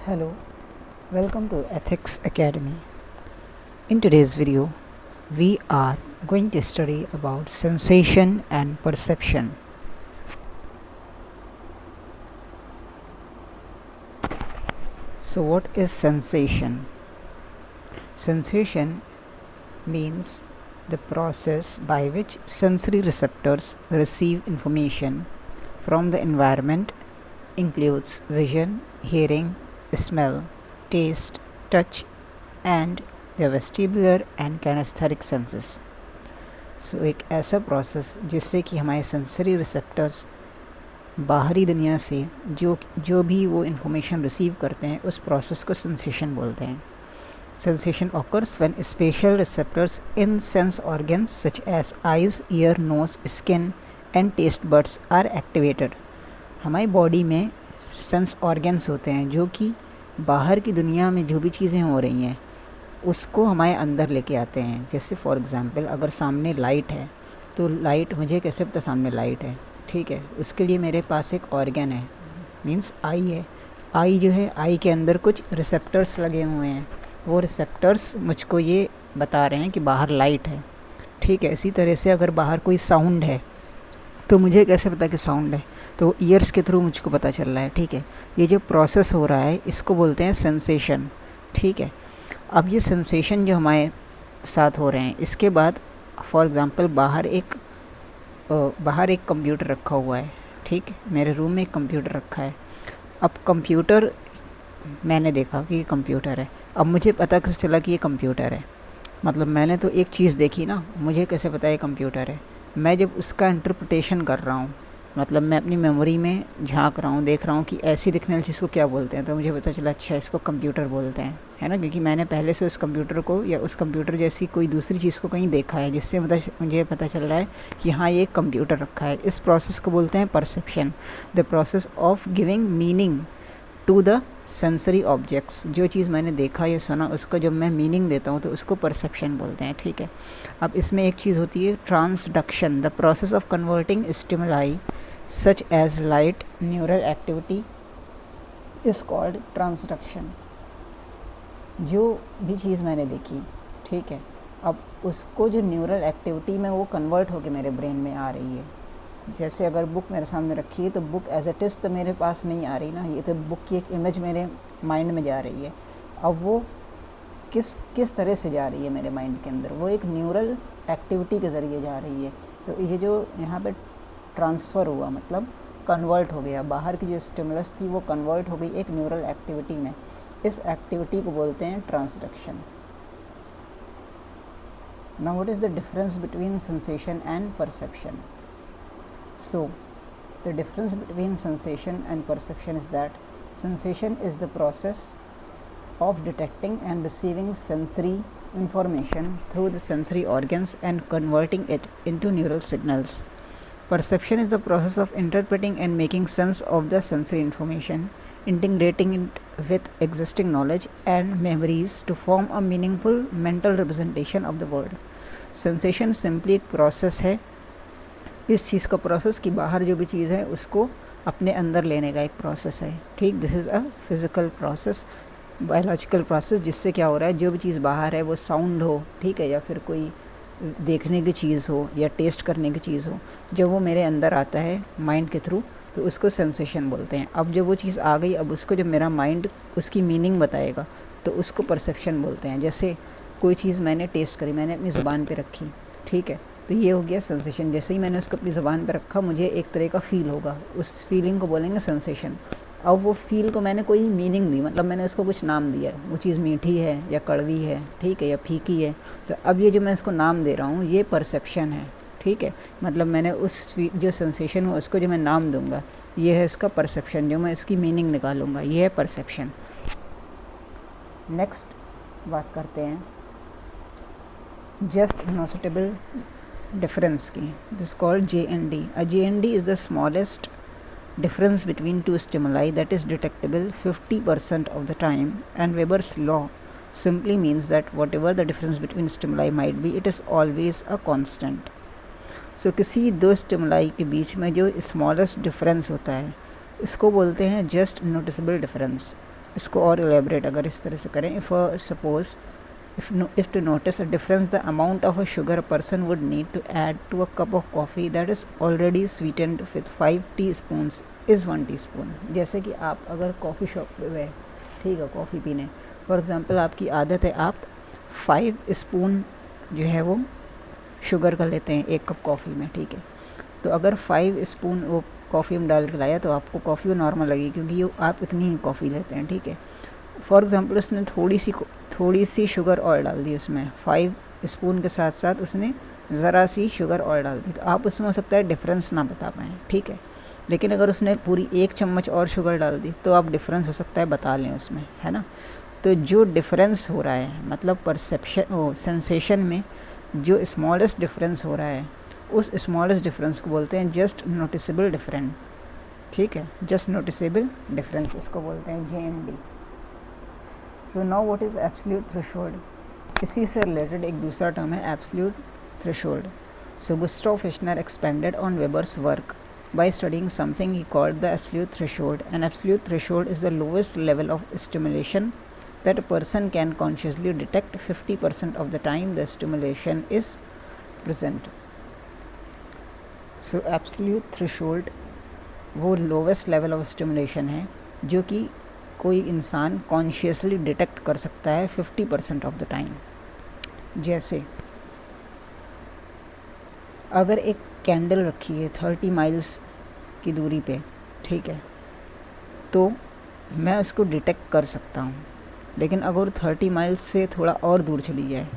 Hello, welcome to Ethics Academy. In today's video, we are going to study about sensation and perception. So what is sensation? Sensation means the process by which sensory receptors receive information from the environment, includes vision, hearing, smell, taste, touch, and the vestibular and kinesthetic senses. सो एक ऐसा process जिससे कि हमारे sensory receptors बाहरी दुनिया से जो भी वो इन्फॉर्मेशन रिसीव करते हैं उस प्रोसेस को सेंसेशन बोलते हैं. Sensation occurs when spatial receptors in sense organs such as eyes, ear, nose, skin and taste buds are activated. हमारी बॉडी में सेंस ऑर्गन्स होते हैं जो कि बाहर की दुनिया में जो भी चीज़ें हो रही हैं उसको हमारे अंदर लेके आते हैं. जैसे फॉर एग्ज़ाम्पल अगर सामने लाइट है तो लाइट मुझे कैसे पता सामने लाइट है, ठीक है. उसके लिए मेरे पास एक ऑर्गन है, मीन्स आई है. आई जो है, आई के अंदर कुछ रिसेप्टर्स लगे हुए हैं. वो रिसेप्टर्स मुझको ये बता रहे हैं कि बाहर लाइट है, ठीक है. इसी तरह से अगर बाहर कोई साउंड है तो मुझे कैसे पता कि साउंड है, तो ईयर्स के थ्रू मुझको पता चल रहा है, ठीक है. ये जो प्रोसेस हो रहा है इसको बोलते हैं सेंसेशन, ठीक है. अब ये सेंसेशन जो हमारे साथ हो रहे हैं इसके बाद फॉर एग्ज़ाम्पल बाहर एक कंप्यूटर रखा हुआ है, ठीक है. मेरे रूम में एक कंप्यूटर रखा है. अब कंप्यूटर मैंने देखा कि ये कंप्यूटर है. अब मुझे पता कैसे चला कि ये कंप्यूटर है, मतलब मैंने तो एक चीज़ देखी ना, मुझे कैसे पता ये कंप्यूटर है. मैं जब उसका इंटरप्रिटेशन कर रहा हूँ, मतलब मैं अपनी मेमोरी में झांक रहा हूँ, देख रहा हूँ कि ऐसी दिखने वाली चीज़ को क्या बोलते हैं, तो मुझे पता चला अच्छा इसको कंप्यूटर बोलते हैं, है ना. क्योंकि मैंने पहले से उस कंप्यूटर को या उस कंप्यूटर जैसी कोई दूसरी चीज़ को कहीं देखा है जिससे मुझे पता चल रहा है कि हाँ ये कंप्यूटर रखा है. इस प्रोसेस को बोलते हैं perception, the process of giving meaning to the sensory objects. जो चीज़ मैंने देखा या सुना उसको जब मैं मीनिंग देता हूँ तो उसको परसेप्शन बोलते हैं, ठीक है. अब इसमें एक चीज़ होती है transduction, the process of converting stimuli such as light neural activity is called transduction. जो भी चीज़ मैंने देखी, ठीक है, अब उसको जो न्यूरल एक्टिविटी में वो कन्वर्ट होके मेरे ब्रेन में आ रही है. जैसे अगर बुक मेरे सामने रखी है तो बुक एज इट इज़ तो मेरे पास नहीं आ रही ना, ये तो बुक की एक इमेज मेरे माइंड में जा रही है. अब वो किस तरह से जा रही है मेरे माइंड के अंदर, वो एक न्यूरल एक्टिविटी के ज़रिए जा रही है. तो ये जो यहाँ पे ट्रांसफ़र हुआ मतलब कन्वर्ट हो गया, बाहर की जो स्टिमुलस थी वो कन्वर्ट हो गई एक न्यूरल एक्टिविटी में. इस एक्टिविटी को बोलते हैं transduction. Now what is the difference between sensation and perception? So, the difference between sensation and perception is that sensation is the process of detecting and receiving sensory information through the sensory organs and converting it into neural signals. Perception is the process of interpreting and making sense of the sensory information, integrating it with existing knowledge and memories to form a meaningful mental representation of the world. Sensation simply एक process है, इस चीज़ का process कि बाहर जो भी चीज़ है उसको अपने अंदर लेने का एक प्रोसेस है, ठीक. This is a physical process, biological process, जिससे क्या हो रहा है जो भी चीज़ बाहर है वो साउंड हो, ठीक है, या फिर कोई देखने की चीज़ हो या टेस्ट करने की चीज़ हो, जब वो मेरे अंदर आता है माइंड के थ्रू तो उसको सेंसेशन बोलते हैं. अब जब वो चीज़ आ गई, अब उसको जब मेरा माइंड उसकी मीनिंग बताएगा तो उसको परसेप्शन बोलते हैं. जैसे कोई चीज़ मैंने टेस्ट करी, मैंने अपनी ज़ुबान पे रखी, ठीक है, तो ये हो गया सेंसेशन. जैसे ही मैंने उसको अपनी ज़ुबान पे रखा मुझे एक तरह का फ़ील होगा, उस फीलिंग को बोलेंगे सेंसेशन. अब वो फील को मैंने कोई मीनिंग दी, मतलब मैंने उसको कुछ नाम दिया, वो चीज़ मीठी है या कड़वी है, ठीक है, या फीकी है, तो अब ये जो मैं इसको नाम दे रहा हूँ ये परसेप्शन है, ठीक है. मतलब मैंने उस जो सेंसेशन हो उसको जो मैं नाम दूँगा ये है इसका परसेप्शन, जो मैं इसकी मीनिंग निकालूँगा ये है परसेप्शन. नेक्स्ट बात करते हैं जस्ट नोटिसेबल difference की. This is called JND. A JND is the smallest difference between two stimuli that is detectable 50% of the time, and Weber's law simply means that whatever the difference between stimuli might be, it is always a constant. So किसी दो stimuli के बीच में जो smallest difference होता है इसको बोलते हैं just noticeable difference. इसको और एलेबरेट अगर इस तरह से करें, if suppose if to notice a difference, the amount of a sugar a person would need to add to a cup of coffee that is already sweetened with 5 teaspoons is 1 teaspoon। जैसे कि आप अगर coffee shop पे गए, ठीक है, coffee पीने, for example आपकी आदत है आप 5 स्पून जो है वो शुगर का लेते हैं एक कप कॉफ़ी में, ठीक है। तो अगर 5 स्पून वो कॉफ़ी में डाल के लाया तो आपको कॉफ़ी वो नॉर्मल लगेगी, क्योंकि ये आप इतनी ही कॉफ़ी लेते हैं, ठीक है। फॉर एग्ज़ाम्पल उसने थोड़ी सी शुगर और डाल दी उसमें, 5 स्पून के साथ साथ उसने ज़रा सी शुगर और डाल दी, तो आप उसमें हो सकता है डिफरेंस ना बता पाएँ, ठीक है। लेकिन अगर उसने पूरी 1 चम्मच और शुगर डाल दी तो आप डिफरेंस हो सकता है बता लें उसमें, है ना। तो जो डिफरेंस हो रहा है, मतलब परसेप्शन सेंसेशन में जो स्मॉलेस्ट डिफरेंस हो रहा है, उस स्मॉलेस्ट डिफरेंस को बोलते हैं जस्ट नोटिसेबल डिफरेंस, ठीक है, जस्ट नोटिसेबल डिफरेंस इसको बोलते हैं JND। So now what is absolute threshold, इसी से रिलेटेड एक दूसरा टर्म है absolute threshold. So Gustav Fechner expanded on Weber's work by studying something he called the absolute threshold. An absolute threshold is the lowest level of stimulation that a person can consciously detect 50% of the time the stimulation is present. So absolute threshold वो lowest level of stimulation है जो कि कोई इंसान consciously detect कर सकता है 50% of the time. जैसे अगर एक कैंडल रखी है 30 माइल्स की दूरी पे, ठीक है, तो मैं उसको डिटेक्ट कर सकता हूँ, लेकिन अगर 30 माइल्स से थोड़ा और दूर चली जाए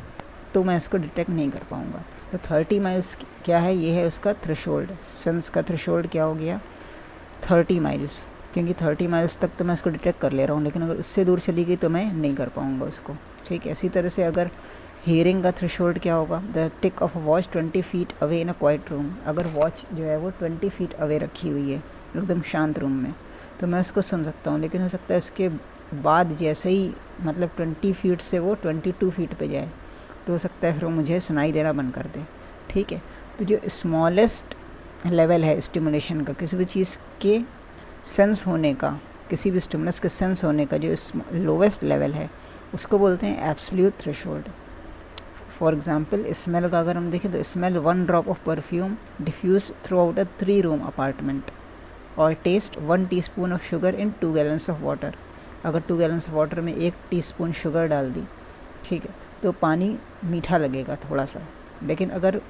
तो मैं इसको डिटेक्ट नहीं कर पाऊँगा। तो 30 माइल्स क्या है, ये है उसका थ्रेशोल्ड, सेंस का थ्रेशोल्ड क्या हो गया 30 माइल्स, क्योंकि 30 माइल्स तक तो मैं इसको डिटेक्ट कर ले रहा हूँ, लेकिन अगर उससे दूर चली गई तो मैं नहीं कर पाऊँगा उसको, ठीक है। इसी तरह से अगर हियरिंग का थ्रेशोल्ड क्या होगा, the tick of a watch 20 feet away in a quiet room. अगर वॉच जो है वो 20 फीट अवे रखी हुई है एकदम शांत रूम में, तो मैं उसको सुन सकता हूँ, लेकिन हो सकता है इसके बाद जैसे ही मतलब 20 फीट से वो 22 फीट पे जाए तो हो सकता है फिर वो मुझे सुनाई देना बंद कर दे, ठीक है। तो जो स्मॉलेस्ट लेवल है स्टिमुलेशन का, किसी भी चीज़ के सेंस होने का, किसी भी स्टिमुलस के सेंस होने का जो लोवेस्ट लेवल है, उसको बोलते हैं absolute threshold. For example smell का अगर हम देखें तो smell 1 drop of perfume diffuse throughout a 3 room apartment, और taste 1 teaspoon of sugar in 2 gallons of water. अगर 2 गैलन्स ऑफ वाटर में 1 टीस्पून शुगर डाल दी, ठीक है, तो पानी मीठा लगेगा थोड़ा सा। लेकिन अगर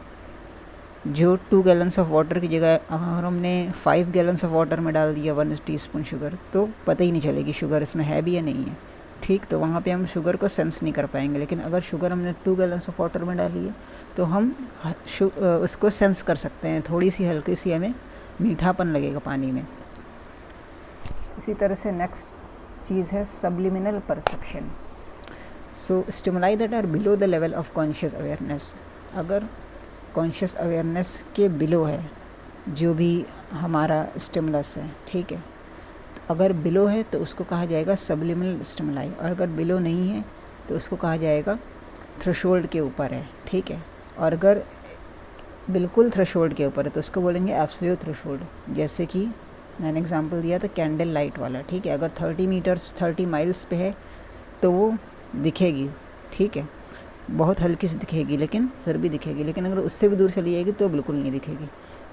जो 2 गैलन्स ऑफ वाटर की जगह अगर हमने 5 गैलन्स ऑफ वाटर में डाल दिया 1 टीस्पून शुगर, तो पता ही नहीं चलेगी शुगर इसमें है भी या नहीं है, ठीक। तो वहाँ पे हम शुगर को सेंस नहीं कर पाएंगे। लेकिन अगर शुगर हमने 2 गैलन्स ऑफ वाटर में डाली है तो हम उसको सेंस कर सकते हैं, थोड़ी सी हल्की सी हमें मीठापन लगेगा पानी में। इसी तरह से नेक्स्ट चीज़ है subliminal perception. So stimuli that are below the level of conscious awareness. अगर कॉन्शियस अवेयरनेस के बिलो है जो भी हमारा स्टिमुलस है, ठीक है, अगर बिलो है तो उसको कहा जाएगा सब्लिमिनल स्टिमुलाई, और अगर बिलो नहीं है तो उसको कहा जाएगा थ्रेशोल्ड के ऊपर है, ठीक है। और अगर बिल्कुल थ्रेशोल्ड के ऊपर है तो उसको बोलेंगे एब्सोल्यूट थ्रेशोल्ड। जैसे कि मैंने एग्जांपल दिया था कैंडल लाइट वाला, ठीक है, अगर 30 माइल्स पे है तो वो दिखेगी, ठीक है, बहुत हल्की सी दिखेगी लेकिन फिर भी दिखेगी, लेकिन अगर उससे भी दूर चली जाएगी तो बिल्कुल नहीं दिखेगी,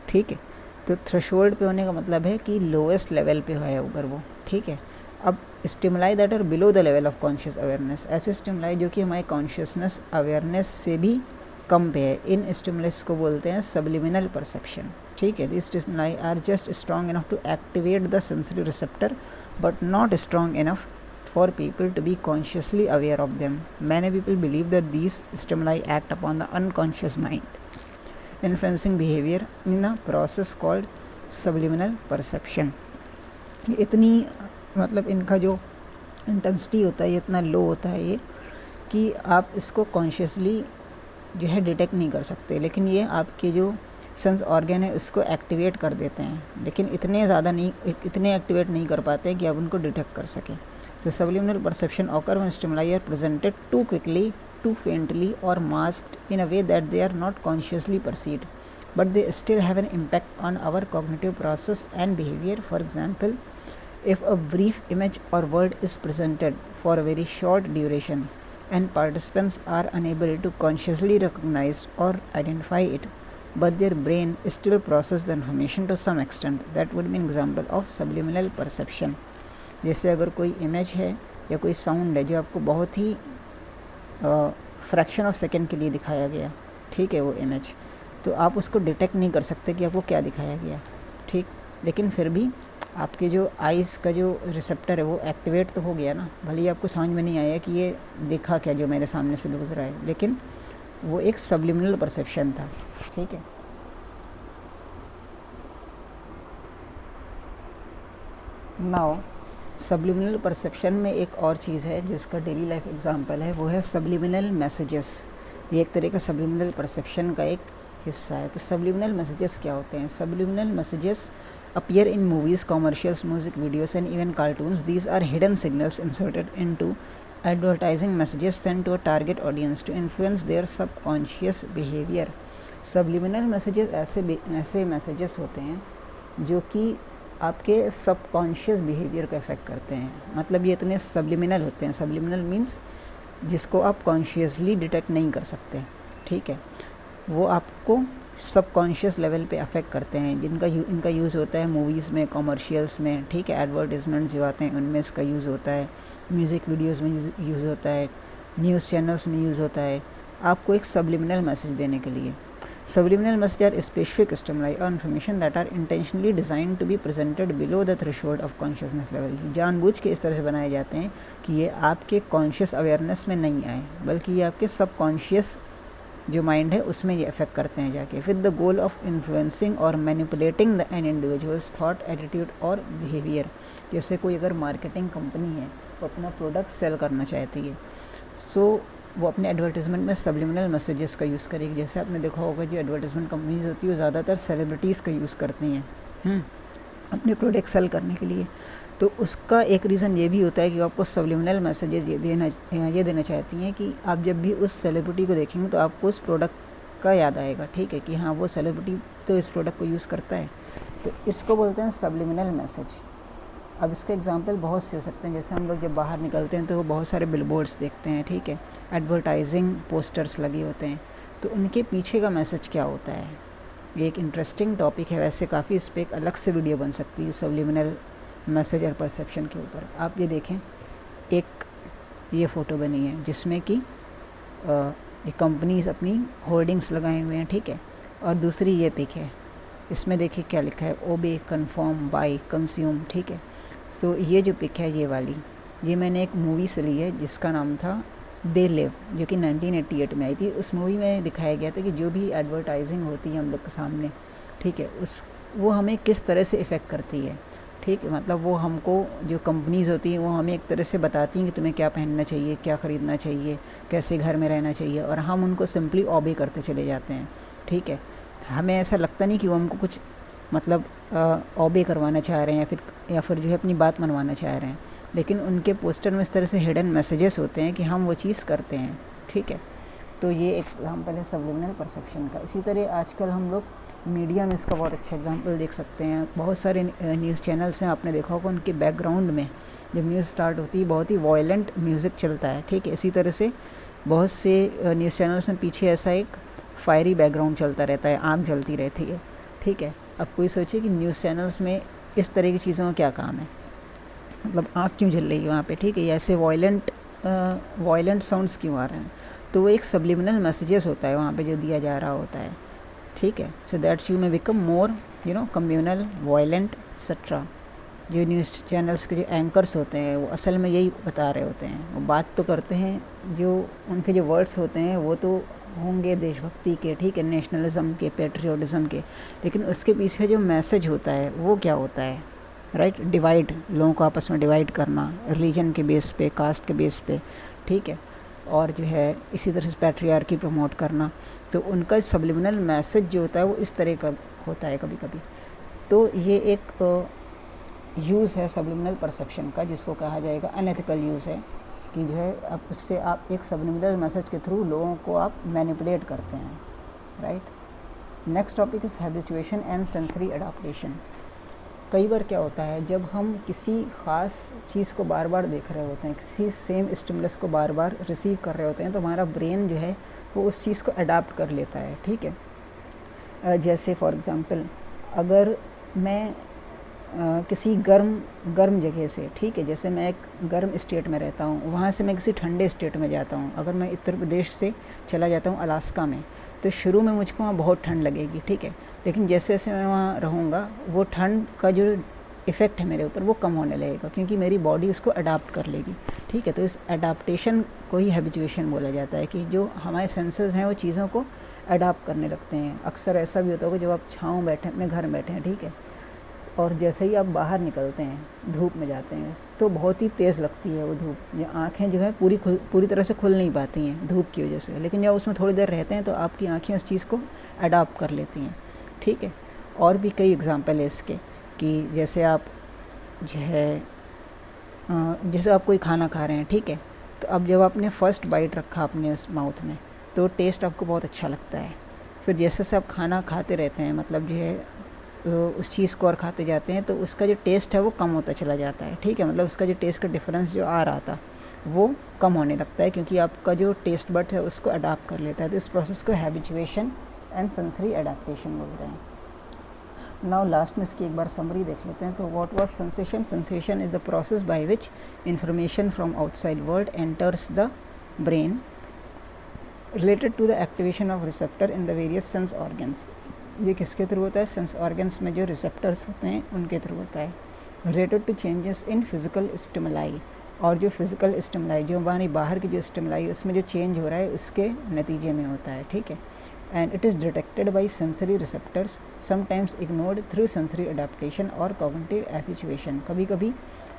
ठीक है। तो थ्रेशोल्ड पे होने का मतलब है कि लोएस्ट लेवल पे है अगर वो, ठीक है। अब stimuli that are below the level of conscious awareness, ऐसे स्टिमुलाई जो कि हमारे कॉन्शियसनेस अवेयरनेस से भी कम पे है, इन स्टिमुलस को बोलते हैं सब्लिमिनल परसेप्शन, ठीक है। This stimuli are just strong enough to activate the sensory receptor but not strong enough for people to be consciously aware of them. Many people believe that these stimuli act upon the unconscious mind, influencing behavior in a process called subliminal perception. इतनी मतलब इनका जो intensity होता है ये इतना लो होता है ये कि आप इसको कॉन्शियसली जो है डिटेक्ट नहीं कर सकते, लेकिन ये आपके जो सेंस ऑर्गन है उसको एक्टिवेट कर देते हैं, लेकिन इतने ज़्यादा नहीं, इतने एक्टिवेट नहीं कर पाते हैं कि आप उनको डिटेक्ट कर सकें। So subliminal perception occur when stimuli are presented too quickly, too faintly or masked in a way that they are not consciously perceived, but they still have an impact on our cognitive process and behavior. For example, If a brief image or word is presented for a very short duration and participants are unable to consciously recognize or identify it, but their brain still processes the information to some extent, that would be an example of subliminal perception. जैसे अगर कोई image है या कोई sound है जो आपको बहुत ही फ्रैक्शन ऑफ सेकेंड के लिए दिखाया गया, ठीक है, वो इमेज, तो आप उसको डिटेक्ट नहीं कर सकते कि आपको क्या दिखाया गया, ठीक, लेकिन फिर भी आपके जो आइज़ का जो रिसेप्टर है वो एक्टिवेट तो हो गया ना, भले ही आपको समझ में नहीं आया कि ये देखा क्या जो मेरे सामने से गुजरा है, लेकिन वो एक सब्लिमिनल परसेप्शन था, ठीक है। नाउ सब्लिमिनल परसेप्शन में एक और चीज़ है जो इसका डेली लाइफ एग्जांपल है, वो है सब्लिमिनल मैसेजेस। ये एक तरह का सब्लिमिनल परसेप्शन का एक हिस्सा है। तो सब्लिमिनल मैसेजेस क्या होते हैं? Subliminal messages appear in movies, commercials, music videos and even cartoons. These are hidden signals inserted into advertising messages sent to a target audience to influence their subconscious behavior. Subliminal messages ऐसे messages होते हैं जो कि आपके subconscious behaviour को affect करते हैं। मतलब ये इतने सब्लिमिनल होते हैं। सब्लिमिनल मीन्स जिसको आप कॉन्शियसली डिटेक्ट नहीं कर सकते, ठीक है, वो आपको सबकॉन्शियस लेवल पे अफेक्ट करते हैं। इनका यूज़ होता है मूवीज़ में, कॉमर्शियल्स में, ठीक है, एडवर्टीज़मेंट्स जो आते हैं उनमें इसका यूज़ होता है, म्यूज़िक वीडियोस में यूज़ होता है, न्यूज़ चैनल्स में यूज़ होता है, आपको एक सब्लिमिनल मैसेज देने के लिए। Subliminal messages are specific stimuli or information that are intentionally designed to be presented below the threshold of consciousness level. जानबूझ के इस तरह से बनाए जाते हैं कि ये आपके कॉन्शियस अवेयरनेस में नहीं आए, बल्कि ये आपके सबकॉन्शियस जो माइंड है उसमें ये अफेक्ट करते हैं जाके, with the goal of influencing और manipulating the an individuals thought, attitude और बिहेवियर। जैसे कोई अगर मार्केटिंग कंपनी है वो अपना प्रोडक्ट सेल करना चाहती है, सो वो अपने एडवर्टीज़मेंट में सब्लिमिनल मैसेजेस का यूज़ करेगी। जैसे आपने देखा होगा जो एडवर्टीज़मेंट कंपनीज होती है वो ज़्यादातर सेलिब्रिटीज़ का यूज़ करती हैं अपने प्रोडक्ट सेल करने के लिए। तो उसका एक रीज़न ये भी होता है कि आपको सब्लिमिनल मैसेजेस ये देना चाहती हैं कि आप जब भी उस सेलिब्रिटी को देखेंगे तो आपको उस प्रोडक्ट का याद आएगा, ठीक है, कि हाँ वो सेलिब्रिटी तो इस प्रोडक्ट को यूज़ करता है। तो इसको बोलते हैं सब्लिमिनल मैसेज। अब इसके एग्जांपल बहुत से हो सकते हैं। जैसे हम लोग जब बाहर निकलते हैं तो वो बहुत सारे बिलबोर्ड्स देखते हैं, ठीक है, एडवर्टाइजिंग पोस्टर्स लगे होते हैं, तो उनके पीछे का मैसेज क्या होता है, ये एक इंटरेस्टिंग टॉपिक है। वैसे काफ़ी इस पर एक अलग से वीडियो बन सकती है सब्लिमिनल मैसेज और परसेप्शन के ऊपर। आप ये देखें, एक ये फ़ोटो बनी है जिसमें कि ये कंपनीज अपनी होर्डिंग्स लगाए हुए हैं, ठीक है, और दूसरी ये पिक है, इसमें देखिए क्या लिखा है, ओबे, कन्फर्म, बाय, कंज्यूम, ठीक है। सो ये जो पिक है ये वाली, ये मैंने एक मूवी से ली है जिसका नाम था दे लिव, जो कि 1988 में आई थी। उस मूवी में दिखाया गया था कि जो भी एडवर्टाइजिंग होती है हम लोग के सामने, ठीक है, वो हमें किस तरह से इफ़ेक्ट करती है, ठीक है, मतलब वो हमको जो कंपनीज़ होती हैं वो हमें एक तरह से बताती हैं कि तुम्हें क्या पहनना चाहिए, क्या ख़रीदना चाहिए, कैसे घर में रहना चाहिए, और हम उनको सिंपली ऑबे करते चले जाते हैं, ठीक है। हमें ऐसा लगता नहीं कि वो हमको कुछ मतलब ऑबे करवाना चाह रहे हैं या फिर जो है अपनी बात मनवाना चाह रहे हैं, लेकिन उनके पोस्टर में इस तरह से हिडन मैसेजेस होते हैं कि हम वो चीज़ करते हैं, ठीक है। तो ये एग्जांपल है सब्लिमिनल परसेप्शन का। इसी तरह आजकल हम लोग मीडिया में इसका बहुत अच्छा एग्जांपल देख सकते हैं। बहुत सारे न्यूज़ चैनल्स हैं, आपने देखा होगा उनके बैकग्राउंड में जब न्यूज़ स्टार्ट होती है बहुत ही वॉयलेंट म्यूज़िक चलता है, ठीक है। इसी तरह से बहुत से न्यूज़ चैनल्स में पीछे ऐसा एक फायरी बैकग्राउंड चलता रहता है, आग जलती रहती है, ठीक है। अब कोई सोचे कि न्यूज़ चैनल्स में इस तरह की चीज़ों का क्या काम है, मतलब आग क्यों जल रही है वहाँ पे, ठीक है, या ऐसे वॉयलेंट साउंड्स क्यों आ रहे हैं, तो वो एक सब्लिमिनल मैसेजेस होता है वहाँ पे जो दिया जा रहा होता है, ठीक है। So that you may become more communal, violent etcetera. जो न्यूज़ चैनल्स के जो एंकर्स होते हैं वो असल में यही बता रहे होते हैं, वो बात तो करते हैं, जो उनके जो वर्ड्स होते हैं वो तो होंगे देशभक्ति के, ठीक है, नेशनलिज्म के, पेट्रियोटिज़म के, लेकिन उसके पीछे जो मैसेज होता है वो क्या होता है, राइट, डिवाइड, लोगों को आपस में डिवाइड करना, रिलीजन के बेस पे, कास्ट के बेस पे, ठीक है, और जो है इसी तरह से पैट्रियार्की प्रमोट करना। तो उनका सब्लिमिनल मैसेज जो होता है वो इस तरह का होता है कभी कभी। तो ये एक यूज़ है सब्लिमिनल परसेप्शन का, जिसको कहा जाएगा अनएथिकल यूज़ है, कि जो है अब उससे आप एक सब्लिमिनल मैसेज के थ्रू लोगों को आप मैनिपुलेट करते हैं, right. Next topic is habituation and sensory adaptation. कई बार क्या होता है, जब हम किसी ख़ास चीज़ को बार बार देख रहे होते हैं, किसी सेम स्टिमुलस को बार बार रिसीव कर रहे होते हैं, तो हमारा ब्रेन जो है वो उस चीज़ को अडाप्ट कर लेता है, ठीक है। जैसे फॉर एग्ज़ाम्पल, अगर मैं किसी गर्म जगह से, ठीक है, जैसे मैं एक गर्म स्टेट में रहता हूँ, वहाँ से मैं किसी ठंडे स्टेट में जाता हूँ, अगर मैं उत्तर प्रदेश से चला जाता हूँ अलास्का में, तो शुरू में मुझको वहाँ बहुत ठंड लगेगी, ठीक है, लेकिन जैसे जैसे मैं वहाँ रहूँगा वो ठंड का जो इफ़ेक्ट है मेरे ऊपर वो कम होने लगेगा, क्योंकि मेरी बॉडी उसको अडाप्ट कर लेगी, ठीक है। तो इस अडाप्टेशन को ही हैबिचुएशन बोला जाता है, कि जो हमारे सेंसेस हैं वो चीज़ों को अडाप्ट करने लगते हैं। अक्सर ऐसा भी होता होगा जब आप छाँव बैठे अपने घर में बैठे हैं, ठीक है, और जैसे ही आप बाहर निकलते हैं, धूप में जाते हैं, तो बहुत ही तेज़ लगती है वो धूप, ये आँखें जो है पूरी तरह से खुल नहीं पाती हैं धूप की वजह से, लेकिन जब उसमें थोड़ी देर रहते हैं तो आपकी आँखें उस चीज़ को अडाप्ट कर लेती हैं, ठीक है। और भी कई एग्जांपल है इसके, कि जैसे आप जो है जैसे आप कोई खाना खा रहे हैं, ठीक है, तो अब जब आपने फ़र्स्ट बाइट रखा अपने उस माउथ में, तो टेस्ट आपको बहुत अच्छा लगता है। फिर जैसे से आप खाना खाते रहते हैं, मतलब जो है उस चीज़ को और खाते जाते हैं, तो उसका जो टेस्ट है वो कम होता चला जाता है, ठीक है, मतलब उसका जो टेस्ट का डिफरेंस जो आ रहा था वो कम होने लगता है, क्योंकि आपका जो टेस्ट बड है उसको अडाप्ट कर लेता है। तो इस प्रोसेस को हैबिचुएशन एंड सेंसरी अडेप्टेशन बोलते हैं। नाउ लास्ट में इसकी एक बार समरी देख लेते हैं। तो what was sensation? Sensation is the process by which information from outside world enters the brain related to the activation of receptor in the various sense organs. ये किसके थ्रू होता है? सेंस ऑर्गन्स में जो रिसेप्टर्स होते हैं उनके through होता है। Related to changes in physical stimuli, और जो फिजिकल स्टिमुलाई, जो हमारी बाहर की जो स्टिमुलाई उसमें जो चेंज हो रहा है उसके नतीजे में होता है, ठीक है। And it is detected by sensory receptors, sometimes ignored through sensory adaptation और कॉग्निटिव एफिचुएशन। कभी कभी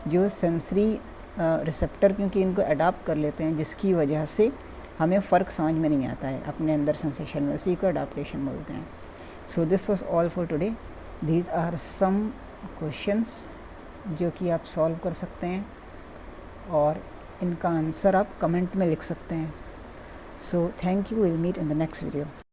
जो सेंसरी रिसेप्टर क्योंकि इनको अडाप्ट कर लेते हैं, जिसकी वजह से हमें फ़र्क समझ में नहीं आता है अपने अंदर सेंसेशन में, उसी को अडाप्टेशन बोलते हैं। So this was all for today. These are some questions जो कि आप सॉल्व कर सकते हैं, और इनका आंसर आप कमेंट में लिख सकते हैं। So thank you, will meet in the next video.